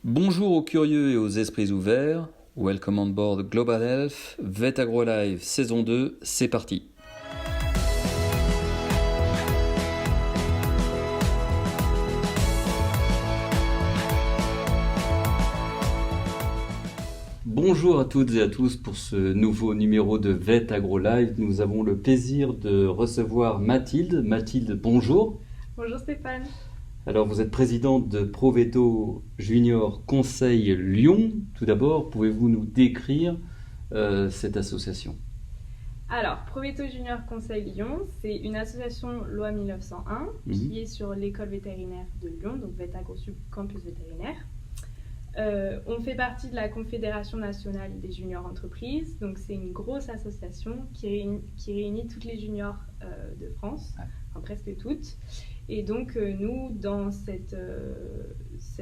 Bonjour aux curieux et aux esprits ouverts. Welcome on board Global Health, Vet Agro Live saison 2, c'est parti. Bonjour à toutes et à tous pour ce nouveau numéro de Vet Agro Live. Nous avons le plaisir de recevoir Mathilde. Mathilde, bonjour. Bonjour Stéphane. Alors vous êtes présidente de Proveto Junior Conseil Lyon. Tout d'abord, pouvez-vous nous décrire cette association ? Alors, Proveto Junior Conseil Lyon, c'est une association loi 1901 qui est sur l'école vétérinaire de Lyon, donc Vet Agro Sub Campus Vétérinaire. On fait partie de la Confédération nationale des juniors entreprises, donc c'est une grosse association qui réunit toutes les juniors de France, enfin presque toutes. Et donc nous, dans cette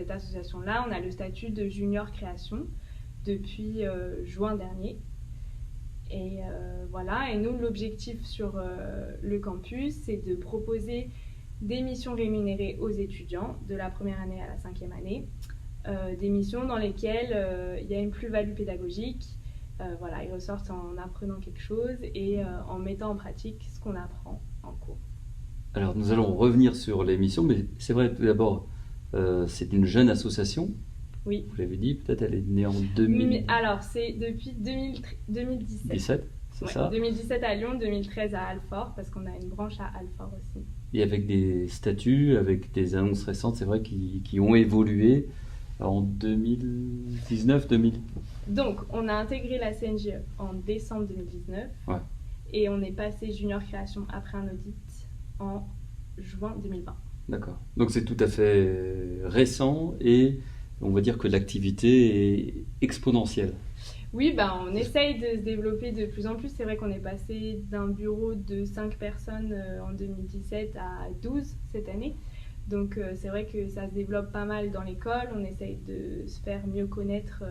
association-là, on a le statut de junior création depuis juin dernier. Et voilà, et nous, l'objectif sur le campus, c'est de proposer des missions rémunérées aux étudiants de la première année à la 5e année. Des missions dans lesquelles il y a une plus-value pédagogique. Voilà, ils ressortent en apprenant quelque chose et en mettant en pratique ce qu'on apprend en cours. Alors nous allons revenir sur les missions, mais c'est vrai, tout d'abord, c'est une jeune association. Oui. Vous l'avez dit, peut-être elle est née en 2000... Alors, c'est depuis 2017. 17, c'est ça. 2017 à Lyon, 2013 à Alfort, parce qu'on a une branche à Alfort aussi. Et avec des statuts, avec des annonces récentes, c'est vrai, qui ont évolué en 2019, 2000. Donc, on a intégré la CNGE en décembre 2019. Ouais. Et on est passé junior création après un audit en juin 2020. D'accord. Donc c'est tout à fait récent et on va dire que l'activité est exponentielle. Oui, on essaye de se développer de plus en plus. C'est vrai qu'on est passé d'un bureau de 5 personnes en 2017 à 12 cette année. Donc c'est vrai que ça se développe pas mal dans l'école. On essaye de se faire mieux connaître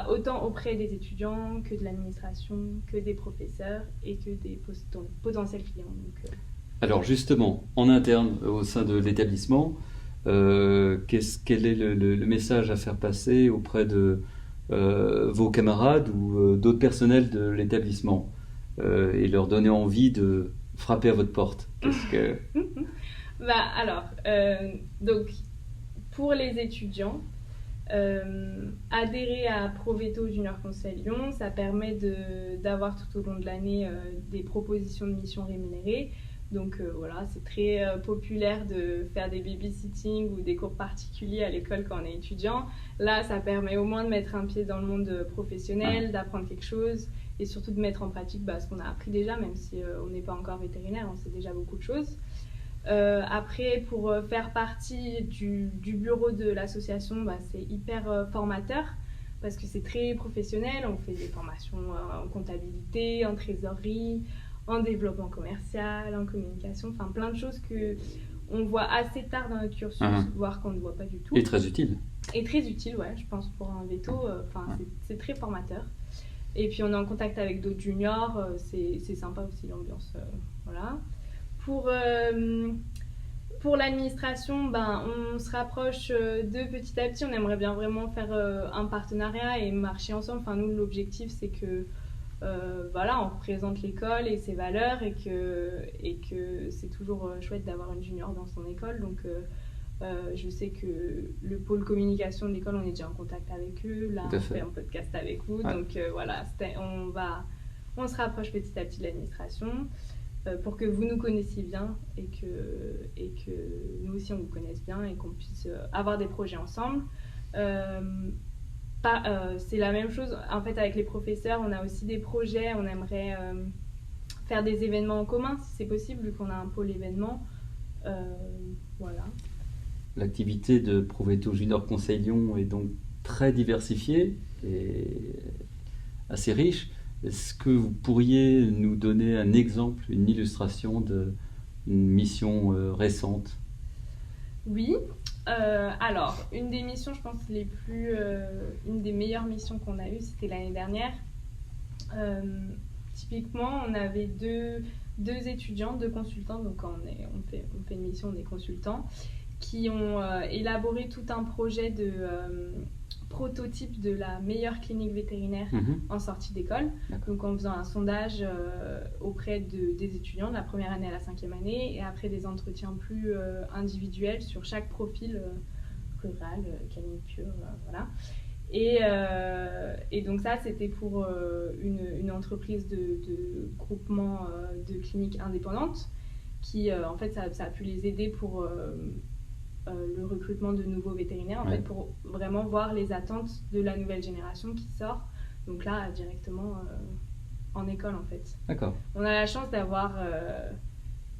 autant auprès des étudiants que de l'administration, que des professeurs et que des potentiels clients. Donc, Alors justement, en interne, au sein de l'établissement, quel est le message à faire passer auprès de vos camarades ou d'autres personnels de l'établissement et leur donner envie de frapper à votre porte ? Donc, pour les étudiants, adhérer à Proveto Junior Conseil Lyon, ça permet d'avoir tout au long de l'année des propositions de missions rémunérées. Donc voilà, c'est très populaire de faire des babysitting ou des cours particuliers à l'école quand on est étudiant. Là, ça permet au moins de mettre un pied dans le monde professionnel, d'apprendre quelque chose et surtout de mettre en pratique ce qu'on a appris déjà, même si on n'est pas encore vétérinaire, on sait déjà beaucoup de choses. Après, pour faire partie du bureau de l'association, c'est hyper formateur parce que c'est très professionnel. On fait des formations en comptabilité, en trésorerie, en développement commercial, en communication, enfin plein de choses qu'on voit assez tard dans notre cursus, voire qu'on ne voit pas du tout. Et très utile. Et très utile, ouais, je pense pour un veto, c'est très formateur. Et puis on est en contact avec d'autres juniors, c'est sympa aussi l'ambiance, voilà. Pour l'administration, on se rapproche de petit à petit. On aimerait bien vraiment faire un partenariat et marcher ensemble. Enfin, nous, l'objectif, c'est que on représente l'école et ses valeurs et que c'est toujours chouette d'avoir une junior dans son école. Donc, je sais que le pôle communication de l'école, on est déjà en contact avec eux. Là, on fait un podcast avec vous. Ouais. Donc, on se rapproche petit à petit de l'administration. Pour que vous nous connaissiez bien et que nous aussi on vous connaisse bien et qu'on puisse avoir des projets ensemble. C'est la même chose en fait avec les professeurs, on a aussi des projets, on aimerait faire des événements en commun si c'est possible vu qu'on a un pôle événement. Voilà. L'activité de Proveto Junior Conseil Lyon est donc très diversifiée et assez riche. Est-ce que vous pourriez nous donner un exemple, une illustration d'une mission récente ? Oui. Alors, une des missions, je pense, une des meilleures missions qu'on a eues, c'était l'année dernière. Typiquement, on avait deux étudiants, deux consultants, donc quand on fait une mission, on est consultant, qui ont élaboré tout un projet de prototype de la meilleure clinique vétérinaire en sortie d'école. Donc en faisant un sondage auprès des étudiants de la première année à la 5e année et après des entretiens plus individuels sur chaque profil rural, canine pure, voilà. Et donc ça, c'était pour une entreprise de groupement de cliniques indépendantes qui, en fait, ça a pu les aider pour le recrutement de nouveaux vétérinaires, en fait, pour vraiment voir les attentes de la nouvelle génération qui sort. Donc là, directement en école, en fait. D'accord. On a la chance d'avoir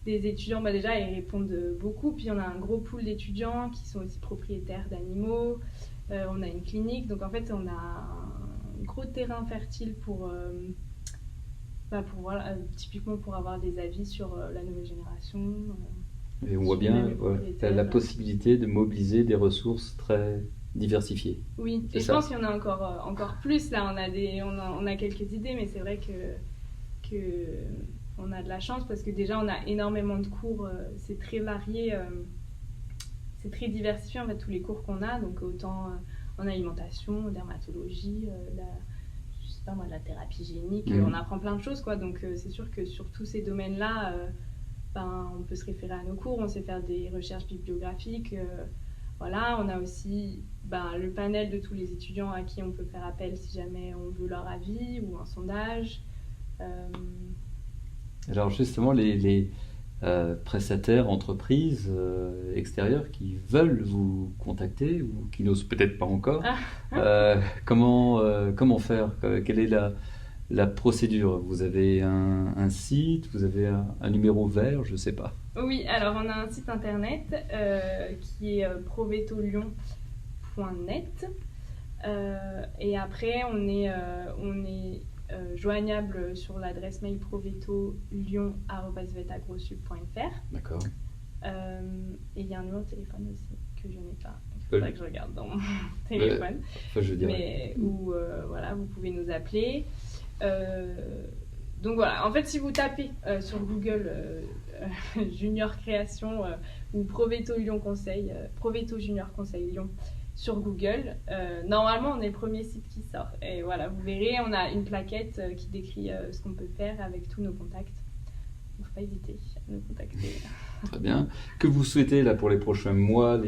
des étudiants, déjà, ils répondent beaucoup. Puis on a un gros pool d'étudiants qui sont aussi propriétaires d'animaux. On a une clinique, donc en fait on a un gros terrain fertile pour voilà, typiquement pour avoir des avis sur la nouvelle génération. Et on voit bien la possibilité de mobiliser des ressources très diversifiées. Oui, et je pense qu'il y en a encore plus là. On a quelques idées, mais c'est vrai que on a de la chance parce que déjà on a énormément de cours, c'est très varié. C'est très diversifié en fait tous les cours qu'on a, donc autant en alimentation, dermatologie, je sais pas moi, de la thérapie génique, on apprend plein de choses quoi. Donc c'est sûr que sur tous ces domaines-là, on peut se référer à nos cours, on sait faire des recherches bibliographiques, voilà. On a aussi le panel de tous les étudiants à qui on peut faire appel si jamais on veut leur avis ou un sondage. Alors justement les prestataires, entreprises extérieures qui veulent vous contacter ou qui n'osent peut-être pas encore, comment faire? Quelle est la procédure? Vous avez un site, vous avez un numéro vert, je ne sais pas. Oui, alors on a un site internet qui est provetolion.net et après on est joignable sur l'adresse mail provetolion@vetagrosub.fr. D'accord. Et il y a un numéro de téléphone aussi que je n'ai pas. Il faudrait que je regarde dans mon téléphone. Enfin, je dirais. Mais où voilà, vous pouvez nous appeler. Donc voilà, en fait, si vous tapez sur Google Junior Création ou Proveto Lyon Conseil, Proveto Junior Conseil Lyon sur Google, normalement on est le premier site qui sort. Et voilà, vous verrez, on a une plaquette qui décrit ce qu'on peut faire avec tous nos contacts. Il ne faut pas hésiter à nous contacter. Très bien. Que vous souhaitez là pour les prochains mois,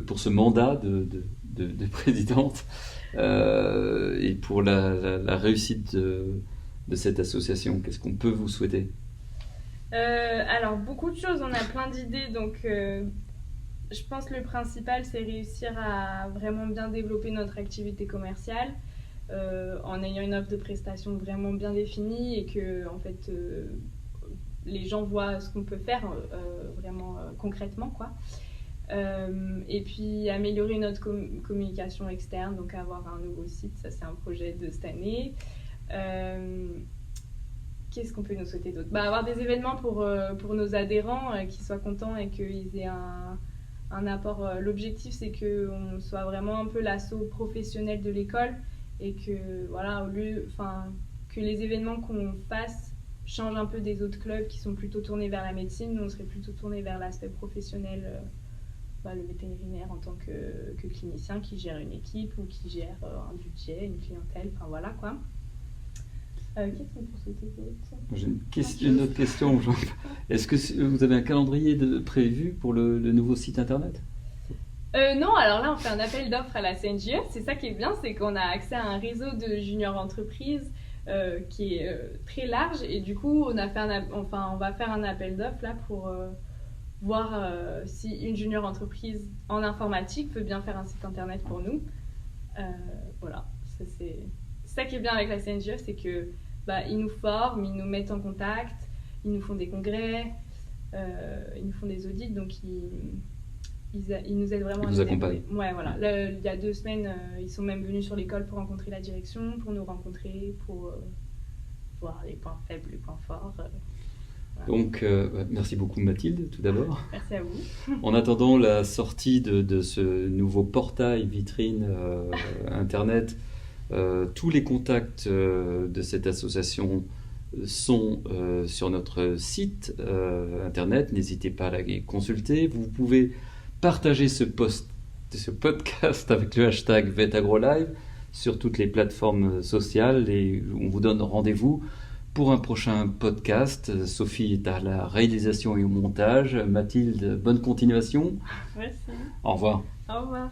pour ce mandat de présidente et pour la réussite de cette association? Qu'est-ce qu'on peut vous souhaiter? Alors, beaucoup de choses, on a plein d'idées, donc je pense que le principal, c'est réussir à vraiment bien développer notre activité commerciale en ayant une offre de prestations vraiment bien définie et que, en fait, les gens voient ce qu'on peut faire vraiment concrètement, quoi. Et puis améliorer notre communication externe, donc avoir un nouveau site, ça c'est un projet de cette année. Qu'est-ce qu'on peut nous souhaiter d'autre? Avoir des événements pour nos adhérents qui soient contents et qu'ils aient un apport. L'objectif c'est qu'on soit vraiment un peu l'asso professionnel de l'école et que voilà, que les événements qu'on fasse changent un peu des autres clubs qui sont plutôt tournés vers la médecine. Nous on serait plutôt tournés vers l'aspect professionnel, le vétérinaire en tant que clinicien qui gère une équipe ou qui gère un budget, une clientèle, enfin voilà quoi. Qu'est-ce qu'on peut souhaiter d'autre? J'ai une autre question. Est-ce que vous avez un calendrier prévu pour le nouveau site internet? Non, alors là on fait un appel d'offres à la CNJE. C'est ça qui est bien, c'est qu'on a accès à un réseau de junior entreprises qui est très large et du coup on va faire un appel d'offres là pour voir si une junior entreprise en informatique peut bien faire un site internet pour nous. Voilà, c'est ça qui est bien avec la CNJE, c'est que ils nous forment, ils nous mettent en contact, ils nous font des congrès, ils nous font des audits, donc ils nous aident vraiment. Ils nous accompagnent. Ouais, voilà. Il y a 2 semaines, ils sont même venus sur l'école pour rencontrer la direction, pour nous rencontrer, pour voir les points faibles, les points forts. Voilà. Donc, merci beaucoup Mathilde, tout d'abord. Merci à vous. En attendant la sortie de ce nouveau portail vitrine internet, tous les contacts de cette association sont sur notre site internet. N'hésitez pas à les consulter. Vous pouvez partager ce podcast avec le hashtag VetAgroLive sur toutes les plateformes sociales et on vous donne rendez-vous pour un prochain podcast. Sophie est à la réalisation et au montage. Mathilde, bonne continuation. Merci. Au revoir. Au revoir.